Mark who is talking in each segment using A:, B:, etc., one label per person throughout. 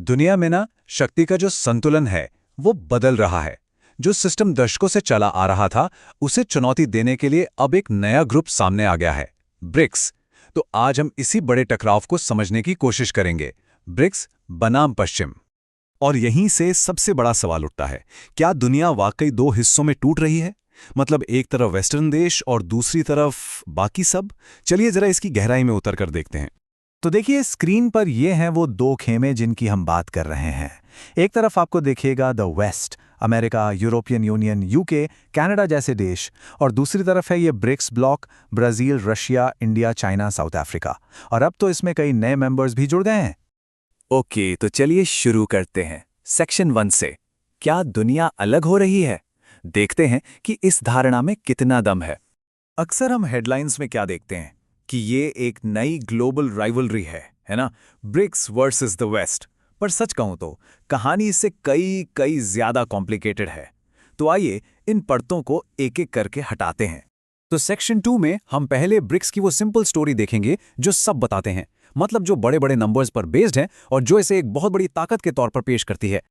A: दुनिया में ना शक्ति का जो संतुलन है वो बदल रहा है। जो सिस्टम दशकों से चला आ रहा था, उसे चुनौती देने के लिए अब एक नया ग्रुप सामने आ गया है, ब्रिक्स। तो आज हम इसी बड़े टकराव को समझने की कोशिश करेंगे, ब्रिक्स बनाम पश्चिम।
B: और यहीं से सबसे बड़ा सवाल उठता है, क्या दुनिया वाकई दो हिस्सों में टूट रही है? मतलब एक तरफ वेस्टर्न देश और दूसरी तरफ बाकी सब। चलिए जरा इसकी गहराई में उतर कर देखते हैं।
C: तो देखिए, स्क्रीन पर ये हैं वो दो खेमे जिनकी हम बात कर रहे हैं। एक तरफ आपको देखिएगा the West, America, European Union, UK, Canada जैसे देश, और दूसरी तरफ है ये BRICS bloc, Brazil, Russia, India, China, South Africa. और अब तो इसमें कई नए मेंबर्स भी जुड़ गए हैं।
D: ओके, तो चलिए शुरू करते हैं सेक्शन 1 से। क्या दुनिया अलग हो रही है? देखते हैं कि इस धारणा में कितना दम है। अक्सर हम हेडलाइंस में क्या देखते हैं कि ये एक नई ग्लोबल राइवलरी है ना, ब्रिक्स वर्सेस द वेस्ट। पर सच कहूं तो कहानी इससे कई कई ज्यादा कॉम्प्लिकेटेड है। तो आइए इन परतों को एक एक करके हटाते हैं। तो सेक्शन 2 में हम पहले ब्रिक्स की वो सिंपल स्टोरी देखेंगे जो सब बताते हैं, मतलब जो बड़े बड़े नंबर्स पर बेस्ड है और जो इसे एक बहुत बड़ी ताकत के तौर पर पेश करती है।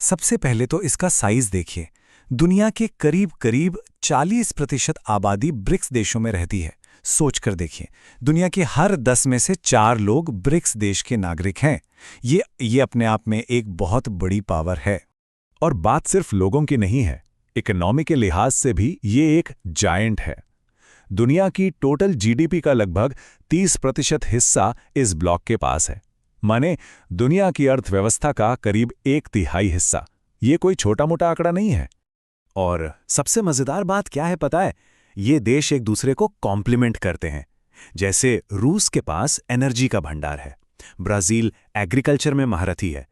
B: सबसे पहले तो इसका साइज देखिए। दुनिया के करीब करीब 40% आबादी ब्रिक्स देशों में रहती है। सोच कर देखिए, दुनिया के हर 10 में से 4 लोग ब्रिक्स देश के नागरिक हैं। ये अपने आप में एक बहुत बड़ी पावर है। और बात सिर्फ लोगों की नहीं है, इकोनॉमी के लिहाज से भी ये एक जायंट है। दुनिया की टोटल जीडीपी का लगभग 30% हिस्सा इस ब्लॉक के पास है। माने दुनिया की अर्थव्यवस्था का करीब 1/3 हिस्सा। ये कोई छोटा मोटा आंकड़ा नहीं है। और सबसे मजेदार बात क्या है पता है? ये देश एक दूसरे को कॉम्प्लीमेंट करते हैं। जैसे रूस के पास एनर्जी का भंडार है, ब्राजील एग्रीकल्चर में महारथी है,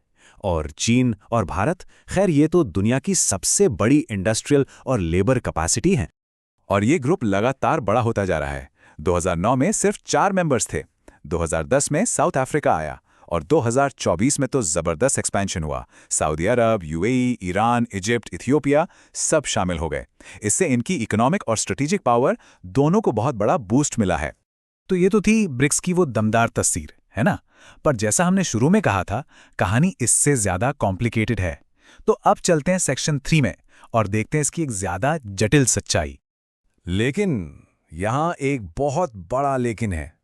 B: और चीन और भारत, खैर ये तो दुनिया की सबसे बड़ी इंडस्ट्रियल और लेबर कैपेसिटी है।
A: और ये ग्रुप लगातार बड़ा होता जा रहा है। 2009 में सिर्फ 4 मेंबर्स थे, 2010 में साउथ अफ्रीका आया, और 2024 में तो जबरदस्त एक्सपेंशन हुआ। सऊदी अरब, यूएई, ईरान, इजिप्ट, इथियोपिया सब शामिल हो गए। इससे इनकी इकोनॉमिक और स्ट्रेटेजिक पावर दोनों को बहुत बड़ा बूस्ट मिला है।
C: तो ये तो थी ब्रिक्स की वो दमदार तस्वीर, है ना? पर जैसा हमने शुरू में कहा था, कहानी इससे ज्यादा कॉम्प्लिकेटेड है। तो अब चलते हैं सेक्शन 3 में और देखते हैं इसकी एक ज्यादा जटिल सच्चाई।
A: लेकिन यहां एक बहुत बड़ा लेकिन है।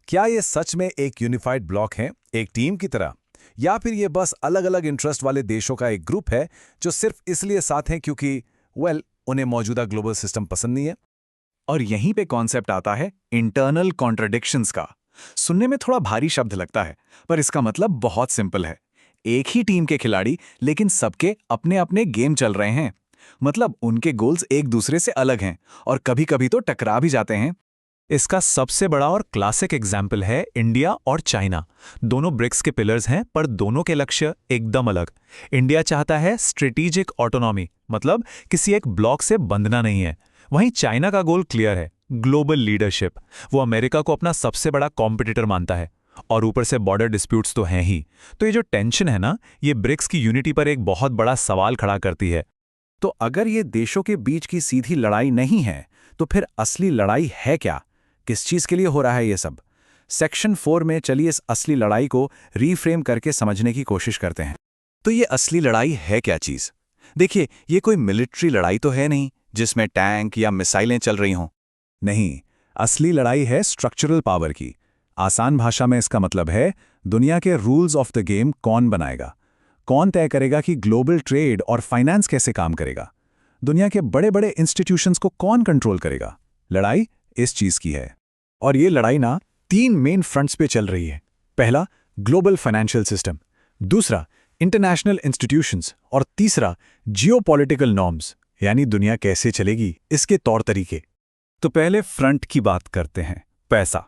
A: क्या ये सच में एक यूनिफाइड ब्लॉक है, एक टीम की तरह, या फिर ये बस अलग अलग इंटरेस्ट वाले देशों का एक ग्रुप है जो सिर्फ इसलिए साथ हैं क्योंकि उन्हें मौजूदा ग्लोबल सिस्टम पसंद नहीं है?
D: और यहीं पे कॉन्सेप्ट आता है इंटरनल कॉन्ट्रडिक्शंस का। सुनने में थोड़ा भारी शब्द लगता है, पर इसका मतलब बहुत सिंपल है। एक ही टीम के खिलाड़ी, लेकिन सबके अपने अपने गेम चल रहे हैं। मतलब उनके गोल्स एक दूसरे से अलग हैं और कभी कभी तो टकरा भी जाते हैं।
B: इसका सबसे बड़ा और क्लासिक एग्जाम्पल है इंडिया और चाइना। दोनों ब्रिक्स के पिलर्स हैं, पर दोनों के लक्ष्य एकदम अलग। इंडिया चाहता है स्ट्रेटेजिक ऑटोनॉमी, मतलब किसी एक ब्लॉक से बंधना नहीं है। वहीं चाइना का गोल क्लियर है, ग्लोबल लीडरशिप। वो अमेरिका को अपना सबसे बड़ा कॉम्पिटिटर मानता है, और ऊपर से बॉर्डर डिस्प्यूट्स तो हैं ही। तो ये जो टेंशन है ना, ये ब्रिक्स की यूनिटी पर एक बहुत बड़ा सवाल खड़ा करती है।
D: तो अगर ये देशों के बीच की सीधी लड़ाई नहीं है, तो फिर असली लड़ाई है क्या? किस चीज के लिए हो रहा है ये सब? सेक्शन 4 में चलिए इस असली लड़ाई को रीफ्रेम करके समझने की कोशिश करते हैं। तो ये असली लड़ाई है क्या चीज? देखिए, ये कोई मिलिट्री लड़ाई तो है नहीं जिसमें टैंक या मिसाइलें चल रही हों।
A: नहीं, असली लड़ाई है स्ट्रक्चरल पावर की। आसान भाषा में इसका मतलब है दुनिया के रूल्स ऑफ द गेम कौन बनाएगा, कौन तय करेगा कि ग्लोबल ट्रेड और फाइनेंस कैसे काम करेगा, दुनिया के बड़े बड़े इंस्टीट्यूशंस को कौन कंट्रोल करेगा। लड़ाई इस चीज की है।
C: और ये लड़ाई ना 3 मेन फ्रंट्स पे चल रही है। पहला, ग्लोबल फाइनेंशियल सिस्टम, दूसरा इंटरनेशनल इंस्टीट्यूशंस, और तीसरा जियोपॉलिटिकल नॉर्म्स, यानी दुनिया कैसे चलेगी इसके तौर तरीके।
D: तो पहले फ्रंट की बात करते हैं, पैसा।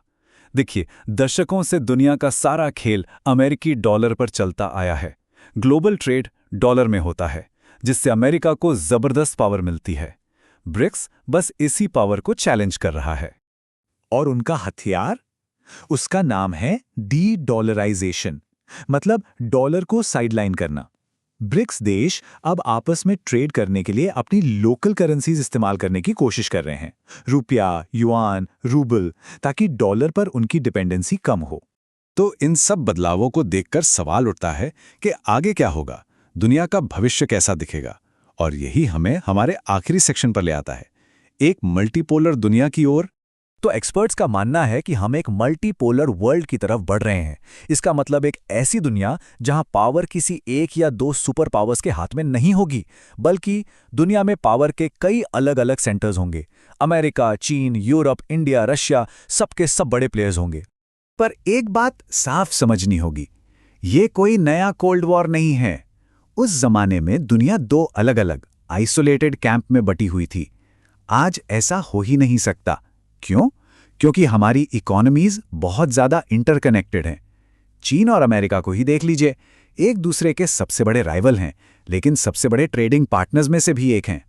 D: देखिए, दशकों से दुनिया का सारा खेल अमेरिकी डॉलर पर चलता आया है। ग्लोबल ट्रेड डॉलर में होता है, जिससे अमेरिका को जबरदस्त पावर मिलती है। ब्रिक्स बस इसी पावर को चैलेंज कर रहा है।
C: और उनका हथियार, उसका नाम है डी डॉलराइजेशन, मतलब डॉलर को साइडलाइन करना। ब्रिक्स देश अब आपस में ट्रेड करने के लिए अपनी लोकल करेंसीज इस्तेमाल करने की कोशिश कर रहे हैं, रुपया, युआन, रूबल, ताकि डॉलर पर उनकी डिपेंडेंसी कम हो।
A: तो इन सब बदलावों को देखकर सवाल उठता है कि आगे क्या होगा, दुनिया का भविष्य कैसा दिखेगा। और यही हमें हमारे आखिरी सेक्शन पर ले आता है, एक मल्टीपोलर दुनिया की ओर।
C: तो एक्सपर्ट्स का मानना है कि हम एक मल्टीपोलर वर्ल्ड की तरफ बढ़ रहे हैं। इसका मतलब एक ऐसी दुनिया जहां पावर किसी एक या दो सुपर पावर्स के हाथ में नहीं होगी, बल्कि दुनिया में पावर के कई अलग अलग सेंटर्स होंगे। अमेरिका, चीन, यूरोप, इंडिया, रशिया, सबके सब बड़े प्लेयर्स होंगे।
B: पर एक बात साफ समझनी होगी, ये कोई नया कोल्ड वॉर नहीं है। उस जमाने में दुनिया दो अलग अलग आइसोलेटेड कैंप में बटी हुई थी। आज ऐसा हो ही नहीं सकता। क्यों? क्योंकि हमारी इकोनॉमीज बहुत ज़्यादा इंटरकनेक्टेड हैं। चीन और अमेरिका को ही देख लीजिए, एक दूसरे के सबसे बड़े राइवल हैं, लेकिन सबसे बड़े ट्रेडिंग पार्टनर्स में से भी एक हैं।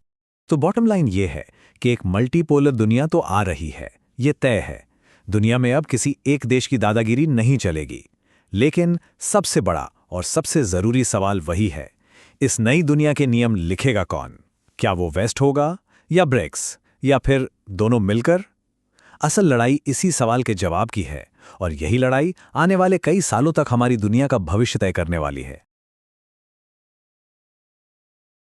C: तो बॉटम लाइन ये है कि एक मल्टीपोलर दुनिया तो आ रही है, ये तय है। दुनिया में अब किसी एक देश की दादागिरी नहीं चलेगी। लेकिन सबसे बड़ा और सबसे ज़रूरी सवाल वही है, इस नई दुनिया के नियम लिखेगा कौन? क्या वो वेस्ट होगा या ब्रिक्स, या फिर दोनों मिलकर? असल लड़ाई इसी सवाल के जवाब की है, और यही लड़ाई आने वाले कई सालों तक हमारी दुनिया का भविष्य तय करने वाली है।